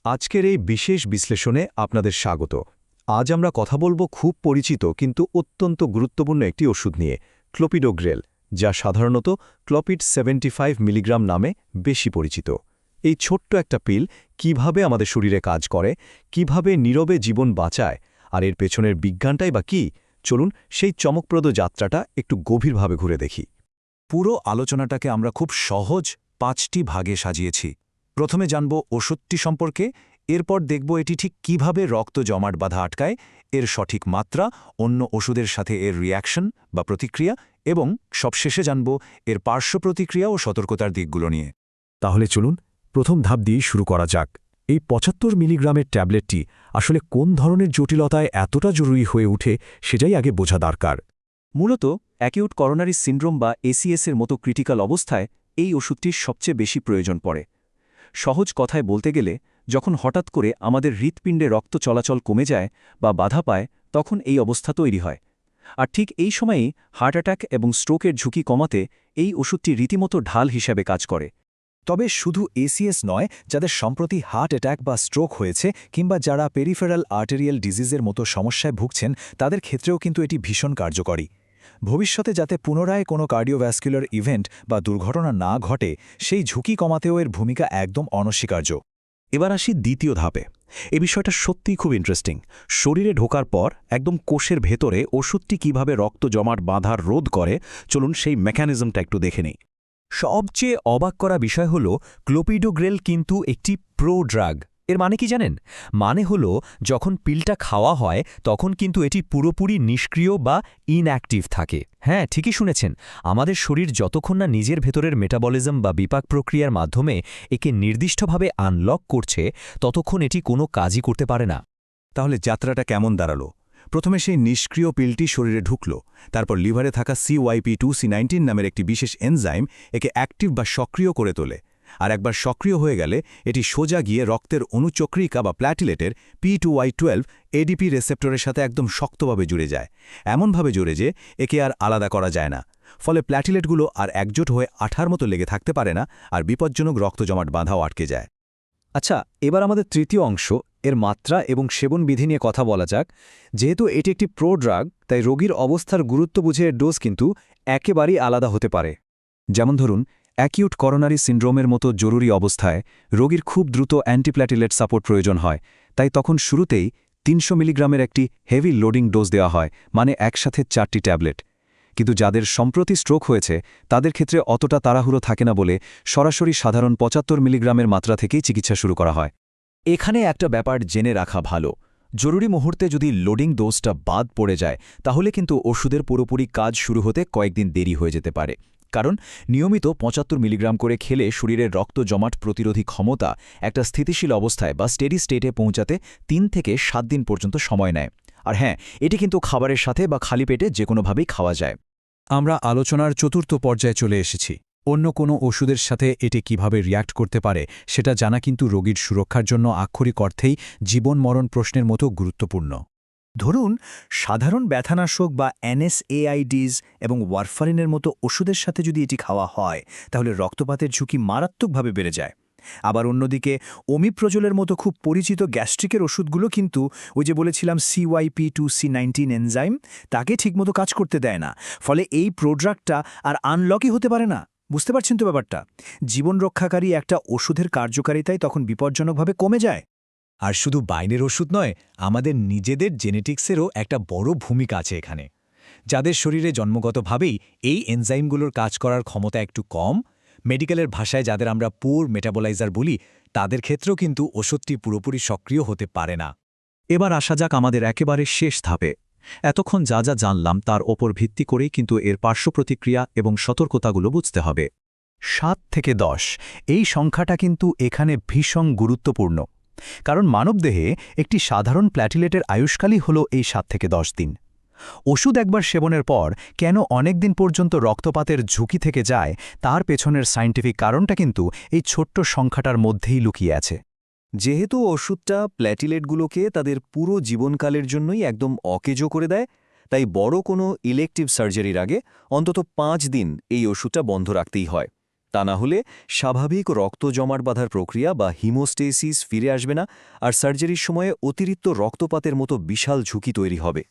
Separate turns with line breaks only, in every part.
আজকের এই বিশেষ বিশ্লেষণে আপনাদের স্বাগত। আজ আমরা কথা বলবো খুব পরিচিত কিন্তু অত্যন্ত গুরুত্বপূর্ণ একটি ওষুধ নিয়ে, ক্লোপিডোগ্রেল, যা সাধারণত ক্লোপিড 75 মিলিগ্রাম নামে বেশি পরিচিত। এই ছোট্ট একটা পিল কিভাবে আমাদের শরীরে কাজ করে, কিভাবে নীরবে জীবন বাঁচায়, আর এর পেছনের বিজ্ঞানটাই বা কী, চলুন সেই চমকপ্রদ যাত্রাটা একটু গভীরভাবে ঘুরে দেখি।
পুরো আলোচনাটাকে আমরা খুব সহজ 5টি ভাগে সাজিয়েছি। প্রথমে জানব ওষুধটি সম্পর্কে, এরপর দেখব এটি ঠিক কিভাবে রক্ত জমাট বাঁধা আটকায়, এর সঠিক মাত্রা, অন্য ওষুধের সাথে এর রিঅ্যাকশন বা প্রতিক্রিয়া, এবং সবশেষে জানব এর পার্শ্ব প্রতিক্রিয়া ও সতর্কতার দিকগুলো নিয়ে।
তাহলে চলুন প্রথম ধাপ দিয়ে শুরু করা যাক। এই 75 মিলিগ্রামের ট্যাবলেটটি আসলে কোন ধরনের জটিলতায় এতটা জরুরি হয়ে ওঠে সেটাই আগে বোঝা দরকার।
মূলত অ্যাকিউট করোনারি সিন্ড্রোম বা এসিএসের মতো ক্রিটিক্যাল অবস্থায় এই ওষুধটির সবচেয়ে বেশি প্রয়োজন পড়ে। সহজ কথায় বলতে গেলে, যখন হঠাৎ করে আমাদের হৃৎপিণ্ডে রক্ত চলাচল কমে যায় বা বাধা পায়, তখন এই অবস্থা তৈরি হয়। আর ঠিক এই সময়েই হার্ট অ্যাটাক এবং স্ট্রোকের ঝুঁকি কমাতে এই ওষুধটি রীতিমতো ঢাল হিসাবে কাজ করে।
তবে শুধু এসিএস নয়, যাদের সম্প্রতি হার্ট অ্যাটাক বা স্ট্রোক হয়েছে কিংবা যারা পেরিফেরাল আর্টেরিয়াল ডিজিজের মতো সমস্যায় ভুগছেন, তাদের ক্ষেত্রেও কিন্তু এটি ভীষণ কার্যকরী। ভবিষ্যতে যাতে পুনরায় কোনো কার্ডিওভ্যাসকুলার ইভেন্ট বা দুর্ঘটনা না ঘটে, সেই ঝুঁকি কমাতেও এর ভূমিকা একদম অনস্বীকার্য।
এবার আসি দ্বিতীয় ধাপে। এই বিষয়টা সত্যিই খুব ইন্টারেস্টিং। শরীরে ঢোকার পর একদম কোষের ভেতরে ওষুধটি কিভাবে রক্ত জমাট বাঁধার রোধ করে, চলুন সেই মেকানিজমটা একটু দেখে নিই। সবচেয়ে অবাক করা বিষয় হল, ক্লোপিডোগ্রেল কিন্তু একটি প্রোড্রাগ। এর মানে কি জানেন? মানে হল, যখন পিলটা খাওয়া হয় তখন কিন্তু এটি পুরোপুরি নিষ্ক্রিয় বা ইনঅ্যাক্টিভ থাকে। হ্যাঁ, ঠিকই শুনেছেন। আমাদের শরীর যতক্ষণ না নিজের ভেতরের মেটাবলিজম বা বিপাক প্রক্রিয়ার মাধ্যমে একে নির্দিষ্টভাবে আনলক করছে, ততক্ষণ এটি কোনো কাজই করতে পারে না।
তাহলে যাত্রাটা কেমন দাঁড়ালো? প্রথমে সেই নিষ্ক্রিয় পিলটি শরীরে ঢুকল, তারপর লিভারে থাকা CYP2C19 নামের একটি বিশেষ এনজাইম একে অ্যাক্টিভ বা সক্রিয় করে তোলে। আর একবার সক্রিয় হয়ে গেলে এটি সোজা গিয়ে রক্তের অনুচক্রিকা বা প্ল্যাটিলেটের P2Y12 ADP রেসেপ্টরের সাথে একদম শক্তভাবে জুড়ে যায়, এমনভাবে জুড়ে যে একে আর আলাদা করা যায় না। ফলে প্ল্যাটিলেটগুলো আর একজোট হয়ে আঠার মতো লেগে থাকতে পারে না, আর বিপজ্জনক রক্ত জমাট বাঁধাও আটকে যায়।
আচ্ছা, এবার আমাদের তৃতীয় অংশ, এর মাত্রা এবং সেবন বিধি নিয়ে কথা বলা যাক। যেহেতু এটি একটি প্রোড্রাগ, তাই রোগীর অবস্থার গুরুত্ব বুঝে এর ডোজ কিন্তু একেবারেই আলাদা হতে পারে। যেমন ধরুন, অ্যাকিউট করোনারি সিন্ড্রোমের মতো জরুরি অবস্থায় রোগীর খুব দ্রুত অ্যান্টিপ্ল্যাটিলেট সাপোর্ট প্রয়োজন হয়, তাই তখন শুরুতেই 300 মিলিগ্রামের একটি হেভি লোডিং ডোজ দেওয়া হয়, মানে একসাথে 4টি ট্যাবলেট। কিন্তু যাদের সম্প্রতি স্ট্রোক হয়েছে তাদের ক্ষেত্রে অতটা তাড়াহুড়ো থাকে না বলে সরাসরি সাধারণ 75 মিলিগ্রামের মাত্রা থেকেই চিকিৎসা শুরু করা হয়।
এখানে একটা ব্যাপার জেনে রাখা ভালো। জরুরি মুহূর্তে যদি লোডিং ডোজটা বাদ পড়ে যায়, তাহলে কিন্তু ওষুধের পুরোপুরি কাজ শুরু হতে কয়েকদিন দেরি হয়ে যেতে পারে। কারণ নিয়মিত 75 মিলিগ্রাম করে খেলে শরীরের রক্ত জমাট প্রতিরোধী ক্ষমতা একটা স্থিতিশীল অবস্থায় বা স্টেডি স্টেটে পৌঁছাতে 3 থেকে 7 দিন পর্যন্ত সময় নেয়। আর হ্যাঁ, এটি কিন্তু খাবারের সাথে বা খালি পেটে যেকোনোভাবেই খাওয়া যায়।
আমরা আলোচনার চতুর্থ পর্যায়ে চলে এসেছি। অন্য কোনো ওষুধের সাথে এটি কিভাবে রিয়্যাক্ট করতে পারে সেটা জানা কিন্তু রোগীর সুরক্ষার জন্য আক্ষরিক অর্থেই জীবন মরণ প্রশ্নের মতো গুরুত্বপূর্ণ। ধরুন, সাধারণ ব্যথানাশক বা NSAIDs এবং ওয়ারফারিনের মতো ওষুধের সাথে যদি এটি খাওয়া হয়, তাহলে রক্তপাতের ঝুঁকি মারাত্মকভাবে বেড়ে যায়। আবার অন্যদিকে ওমিপ্রজোলের মতো খুব পরিচিত গ্যাস্ট্রিকের ওষুধগুলো কিন্তু ওই যে বলেছিলাম CYP2C19 এনজাইম, তাকে ঠিকমতো কাজ করতে দেয় না। ফলে এই প্রোড্রাগটা আর আনলকই হতে পারে না। বুঝতে পারছেন তো ব্যাপারটা? জীবন রক্ষাকারী একটা ওষুধের কার্যকারিতাই তখন বিপজ্জনকভাবে কমে যায়।
আর শুধু বাইরের ওষুধ নয়, আমাদের নিজেদের জেনেটিক্সেরও একটা বড় ভূমিকা আছে এখানে। যাদের শরীরে জন্মগতভাবেই এই এনজাইমগুলোর কাজ করার ক্ষমতা একটু কম, মেডিকেলের ভাষায় যাদের আমরা পুর মেটাবলাইজার বলি, তাদের ক্ষেত্রেও কিন্তু ওষুধটি পুরোপুরি সক্রিয় হতে পারে না।
এবার আসা যাক আমাদের একেবারে শেষ ধাপে। এতক্ষণ যা যা জানলাম তার ওপর ভিত্তি করেই কিন্তু এর পার্শ্ব প্রতিক্রিয়া এবং সতর্কতাগুলো বুঝতে হবে।
7 থেকে 10, এই সংখ্যাটা কিন্তু এখানে ভীষণ গুরুত্বপূর্ণ। কারণ মানবদেহে একটি সাধারণ প্ল্যাটিলেটের আয়ুষ্কালই হল এই 7 থেকে 10 দিন। ওষুধ একবার সেবনের পর কেন অনেক দিন পর্যন্ত রক্তপাতের ঝুঁকি থেকে যায়, তার পেছনের সায়েন্টিফিক কারণটা কিন্তু এই ছোট্ট সংখ্যাটার মধ্যেই লুকিয়ে আছে।
যেহেতু ওষুধটা প্ল্যাটিলেটগুলোকে তাদের পুরো জীবনকালের জন্যই একদম অকেজো করে দেয়, তাই বড় কোনো ইলেকটিভ সার্জারির আগে অন্তত 5 দিন এই ওষুধটা বন্ধ রাখতেই হয়। তা না হলে স্বাভাবিক রক্ত জমাট বাঁধার প্রক্রিয়া বা হিমোস্টেসিস ফিরে আসবে না, আর সার্জারির সময়ে অতিরিক্ত রক্তপাতের মতো বিশাল ঝুঁকি তৈরি হবে।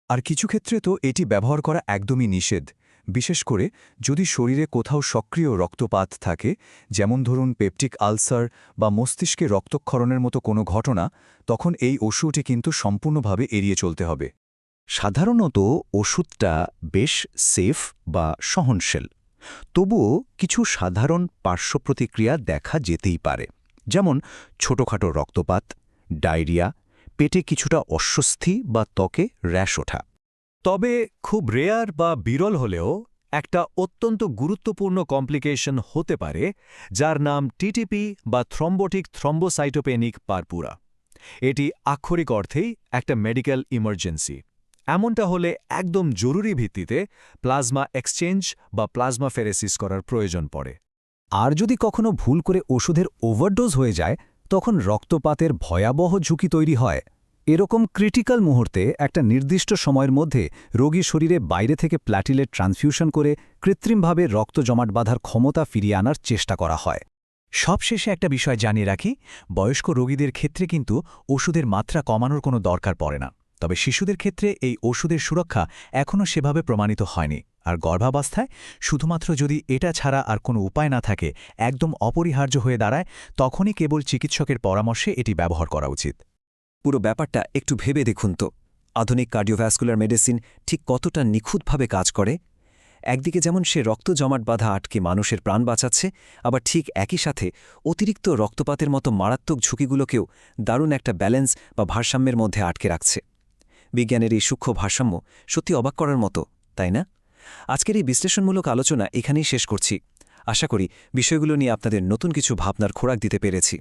আর কিছু ক্ষেত্রে তো এটি ব্যবহার করা একদমই নিষেধ, বিশেষ করে যদি শরীরে কোথাও সক্রিয় রক্তপাত থাকে, যেমন ধরুন পেপটিক আলসার বা মস্তিষ্কে রক্তক্ষরণের মতো কোনো ঘটনা, তখন এই ওষুধটি কিন্তু সম্পূর্ণভাবে এড়িয়ে চলতে হবে।
সাধারণত ওষুধটা বেশ সেফ বা সহনশীল, তবুও কিছু সাধারণ পার্শ্বপ্রতিক্রিয়া দেখা যেতেই পারে, যেমন ছোটখাটো রক্তপাত, ডায়রিয়া, পেটে কিছুটা অস্বস্তি বা ত্বকে র্যাশ ওঠা।
তবে খুব রেয়ার বা বিরল হলেও একটা অত্যন্ত গুরুত্বপূর্ণ কমপ্লিকেশন হতে পারে, যার নাম টিটিপি বা থ্রম্বোটিক থ্রম্বোসাইটোপেনিক পারপুরা। এটি আক্ষরিক অর্থেই একটা মেডিকেল ইমার্জেন্সি। এমনটা হলে একদম জরুরি ভিত্তিতে প্লাজমা এক্সচেঞ্জ বা প্লাজমা ফেরেসিস করার প্রয়োজন পড়ে।
আর যদি কখনো ভুল করে ওষুধের ওভারডোজ হয়ে যায়, তখন রক্তপাতের ভয়াবহ ঝুঁকি তৈরি হয়। এরকম ক্রিটিক্যাল মুহূর্তে একটা নির্দিষ্ট সময়ের মধ্যে রোগীর শরীরে বাইরে থেকে প্ল্যাটিলেট ট্রান্সফিউশন করে কৃত্রিমভাবে রক্ত জমাট বাঁধার ক্ষমতা ফিরিয়ে আনার চেষ্টা করা হয়।
সবশেষে একটা বিষয় জানিয়ে রাখি, বয়স্ক রোগীদের ক্ষেত্রে কিন্তু ওষুধের মাত্রা কমানোর কোনো দরকার পড়ে না। তবে শিশুদের ক্ষেত্রে এই ওষুধের সুরক্ষা এখনও সেভাবে প্রমাণিত হয়নি। আর গর্ভাবস্থায় শুধুমাত্র যদি এটা ছাড়া আর কোনো উপায় না থাকে, একদম অপরিহার্য হয়ে দাঁড়ায়, তখনই কেবল চিকিৎসকের পরামর্শে এটি ব্যবহার করা উচিত।
পুরো ব্যাপারটা একটু ভেবে দেখুন তো, আধুনিক কার্ডিওভ্যাসকুলার মেডিসিন ঠিক কতটা নিখুঁতভাবে কাজ করে। একদিকে যেমন সে রক্ত জমাট বাঁধা আটকে মানুষের প্রাণ বাঁচাচ্ছে, আবার ঠিক একই সাথে অতিরিক্ত রক্তপাতের মতো মারাত্মক ঝুঁকিগুলোকেও দারুণ একটা ব্যালেন্স বা ভারসাম্যের মধ্যে আটকে রাখছে। বিজ্ঞানের এই সূক্ষ্ম ভারসাম্য সত্যি অবাক করার মতো, তাই না? আজকের এই বিশ্লেষণমূলক আলোচনা এখানেই শেষ করছি। আশা করি বিষয়গুলো নিয়ে আপনাদের নতুন কিছু ভাবনার খোরাক দিতে পেরেছি।